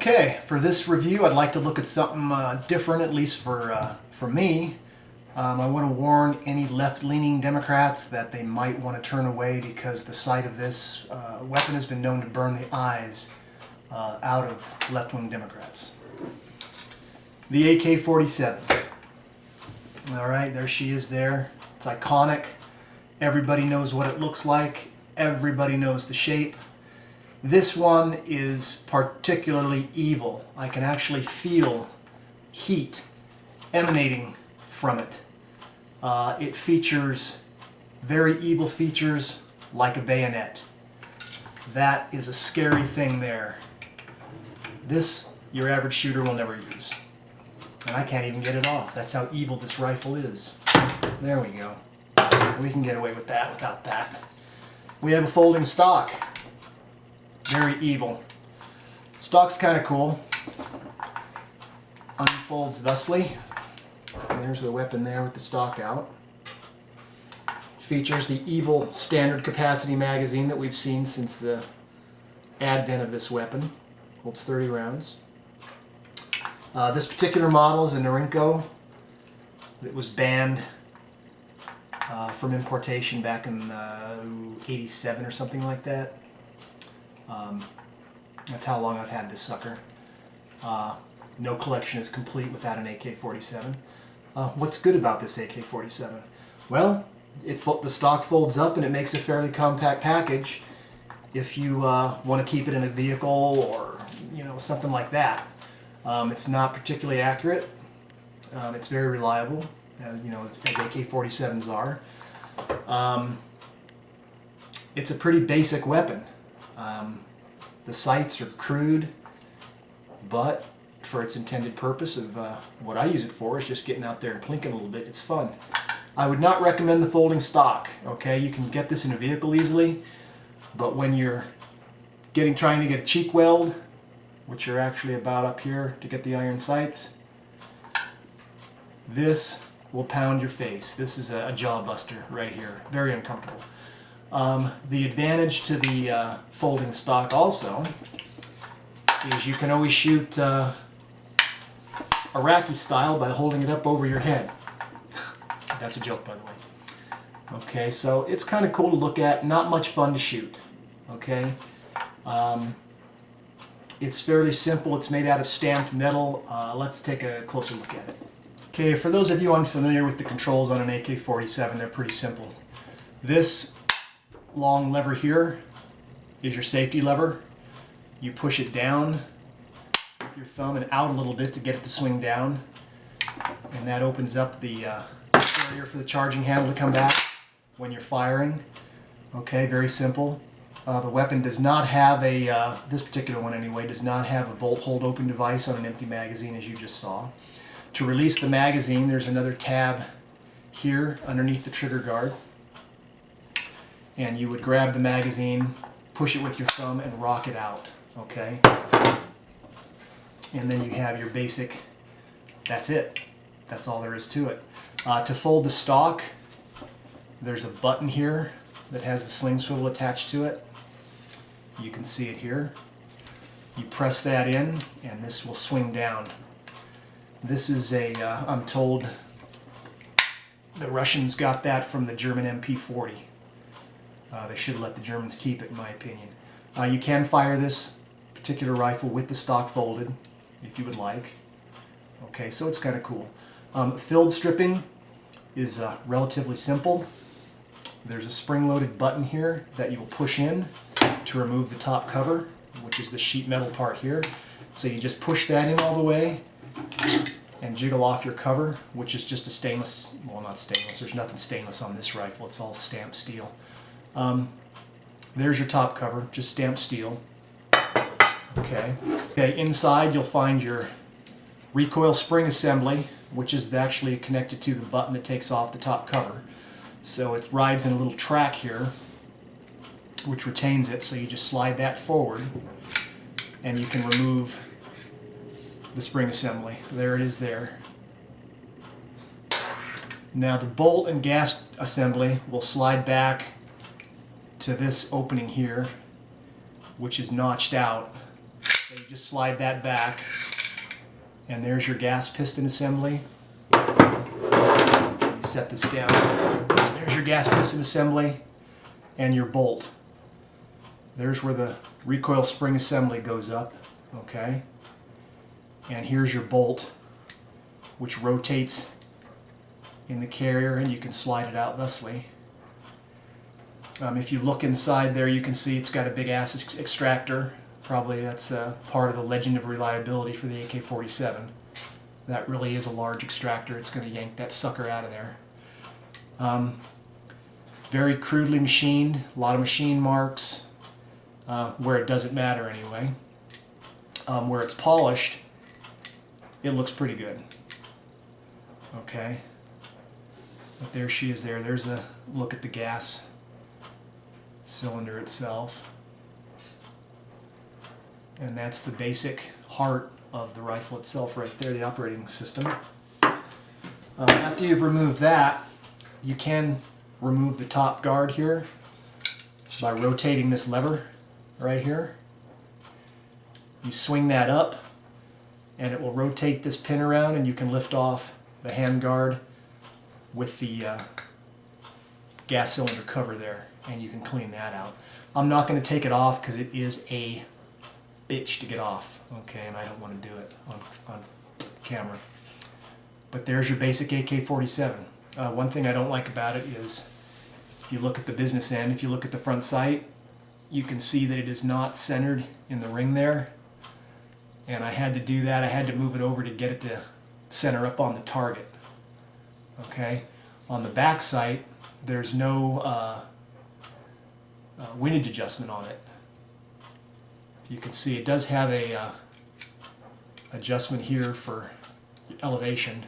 Okay, for this review I'd like to look at something different, at least for me. I want to warn any left-leaning Democrats that they might want to turn away because the sight of this weapon has been known to burn the eyes out of left-wing Democrats. The AK-47. Alright, there she is there. It's iconic. Everybody knows what it looks like. Everybody knows the shape. This one is particularly evil. I can actually feel heat emanating from it. It features very evil features like a bayonet. That is a scary thing there. This, your average shooter will never use. And I can't even get it off. That's how evil this rifle is. There we go. We can get away with that without that. We have a folding stock. Very evil. Stock's kind of cool. Unfolds thusly. There's the weapon there with the stock out. Features the evil standard capacity magazine that we've seen since the advent of this weapon. Holds 30 rounds. This particular model is a Norinco that was banned from importation back in '87 or something like that. That's how long I've had this sucker. No collection is complete without an AK-47. What's good about this AK-47? Well, the stock folds up and it makes a fairly compact package if you want to keep it in a vehicle or something like that. It's not particularly accurate. It's very reliable, as AK-47s are. It's a pretty basic weapon. The sights are crude, but for its intended purpose of what I use it for is just getting out there and plinking a little bit. It's fun. I would not recommend the folding stock. Okay, you can get this in a vehicle easily, but when you're trying to get a cheek weld, which are actually about up here to get the iron sights, this will pound your face. This is a jaw buster right here. Very uncomfortable. The advantage to the folding stock also is you can always shoot Iraqi style by holding it up over your head. That's a joke, by the way. Okay, so it's kind of cool to look at, not much fun to shoot. Okay, it's fairly simple. It's made out of stamped metal. Let's take a closer look at it. Okay, for those of you unfamiliar with the controls on an AK-47, they're pretty simple. This long lever here is your safety lever. You push it down with your thumb and out a little bit to get it to swing down, and that opens up the area for the charging handle to come back when you're firing. Okay, very simple. The weapon does not have a, this particular one anyway, does not have a bolt hold open device on an empty magazine, as you just saw. To release the magazine, there's another tab here underneath the trigger guard, and you would grab the magazine, push it with your thumb, and rock it out. Okay, and then you have your basic, that's it. That's all there is to it. To fold the stock, there's a button here that has the sling swivel attached to it. You can see it here. You press that in and this will swing down. This is a, I'm told the Russians got that from the German MP40. They should let the Germans keep it, in my opinion. You can fire this particular rifle with the stock folded if you would like. Okay, so it's kind of cool. Filled stripping is relatively simple. There's a spring-loaded button here that you will push in to remove the top cover, which is the sheet metal part here. So you just push that in all the way and jiggle off your cover, which is just a stainless, well, not stainless, there's nothing stainless on this rifle, it's all stamped steel. There's your top cover, just stamped steel. Okay, inside you'll find your recoil spring assembly, which is actually connected to the button that takes off the top cover. So it rides in a little track here, which retains it, so you just slide that forward and you can remove the spring assembly. There it is there. Now the bolt and gas assembly will slide back to this opening here, which is notched out. So you You just slide that back, and there's your gas piston assembly. Set this down. There's your gas piston assembly and your bolt. There's where the recoil spring assembly goes up, okay? And here's your bolt, which rotates in the carrier, and you can slide it out thusly. If you look inside there, you can see it's got a big ass extractor. Probably that's part of the legend of reliability for the AK-47. That really is a large extractor. It's going to yank that sucker out of there. Very crudely machined, a lot of machine marks, where it doesn't matter anyway. Where it's polished, it looks pretty good. Okay. But there she is there. There's a look at the gas cylinder itself. And that's the basic heart of the rifle itself right there, the operating system. After you've removed that, you can remove the top guard here by rotating this lever right here. You swing that up and it will rotate this pin around, and you can lift off the hand guard with the gas cylinder cover there, and you can clean that out. I'm not going to take it off because it is a bitch to get off, okay, and I don't want to do it on camera. But there's your basic AK-47. One thing I don't like about it is, if you look at the business end, if you look at the front sight, you can see that it is not centered in the ring there. And I had to do that. I had to move it over to get it to center up on the target. Okay? On the back sight, there's no windage adjustment on it. You can see it does have a adjustment here for elevation,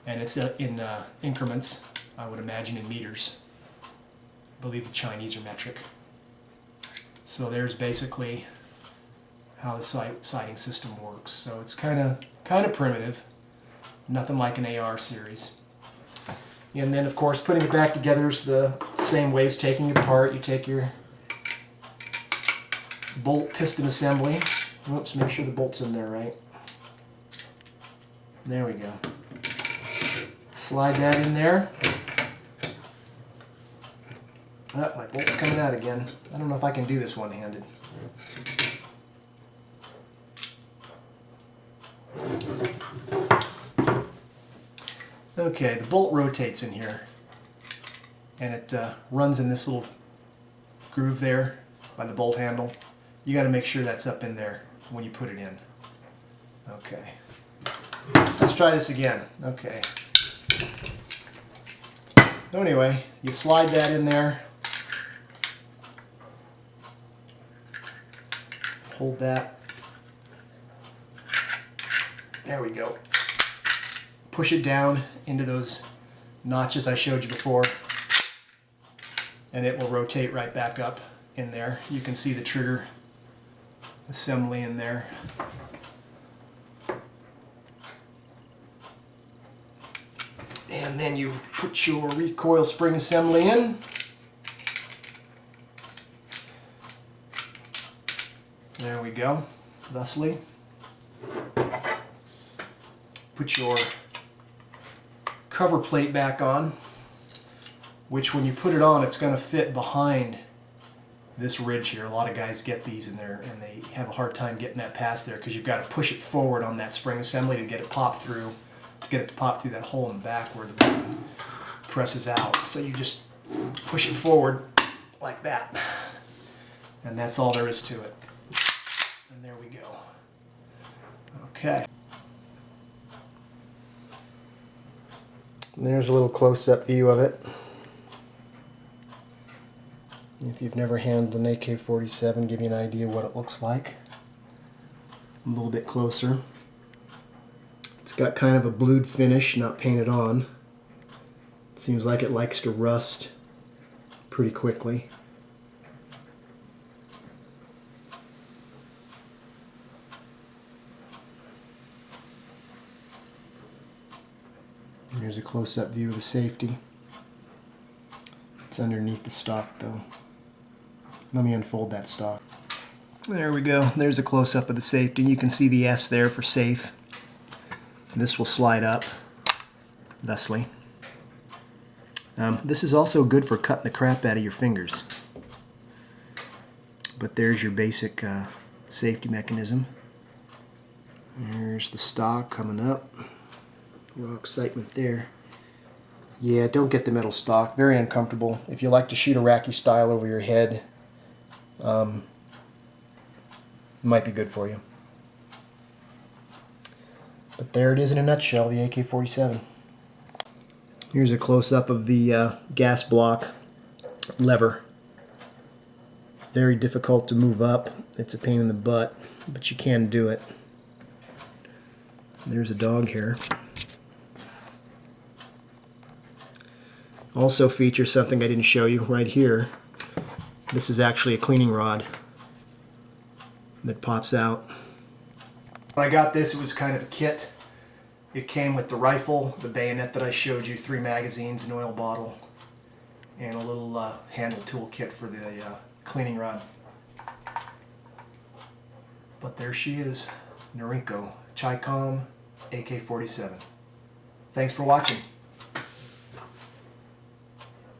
and it's in increments, I would imagine in meters. I believe the Chinese are metric. So there's basically how the sighting system works. So it's kind of primitive, nothing like an AR series. And then of course putting it back together is the same way as taking it apart. You take your bolt piston assembly. Oops, make sure the bolt's in there right. There we go. Slide that in there. Oh, my bolt's coming out again. I don't know if I can do this one-handed. Okay, the bolt rotates in here, and it runs in this little groove there by the bolt handle. You got to make sure that's up in there when you put it in. Okay. Let's try this again. Okay. So anyway, you slide that in there. Hold that. There we go. Push it down into those notches I showed you before, and it will rotate right back up in there. You can see the trigger assembly in there. And then you put your recoil spring assembly in. There we go, thusly. Put your cover plate back on, which when you put it on, it's going to fit behind this ridge here. A lot of guys get these in there and they have a hard time getting that past there because you've got to push it forward on that spring assembly to get it popped through, to get it to pop through that hole in the back where the button presses out. So you just push it forward like that, and that's all there is to it. And there we go. Okay. And there's a little close-up view of it. If you've never handled an AK-47, give you an idea what it looks like. A little bit closer. It's got kind of a blued finish, not painted on. It seems like it likes to rust pretty quickly. Here's a close-up view of the safety. It's underneath the stock though. Let me unfold that stock. There we go. There's a close-up of the safety. You can see the S there for safe. This will slide up thusly. This is also good for cutting the crap out of your fingers. But there's your basic safety mechanism. There's the stock coming up. No excitement there. Yeah, don't get the metal stock. Very uncomfortable. If you like to shoot Iraqi style over your head, it might be good for you. But there it is in a nutshell, the AK-47. Here's a close-up of the gas block lever. Very difficult to move up. It's a pain in the butt, but you can do it. There's a dog here. Also features something I didn't show you right here. This is actually a cleaning rod that pops out. When I got this, it was kind of a kit. It came with the rifle, the bayonet that I showed you, 3 magazines, an oil bottle, and a little handle tool kit for the cleaning rod. But there she is, Norinco AK-47. Thanks for watching.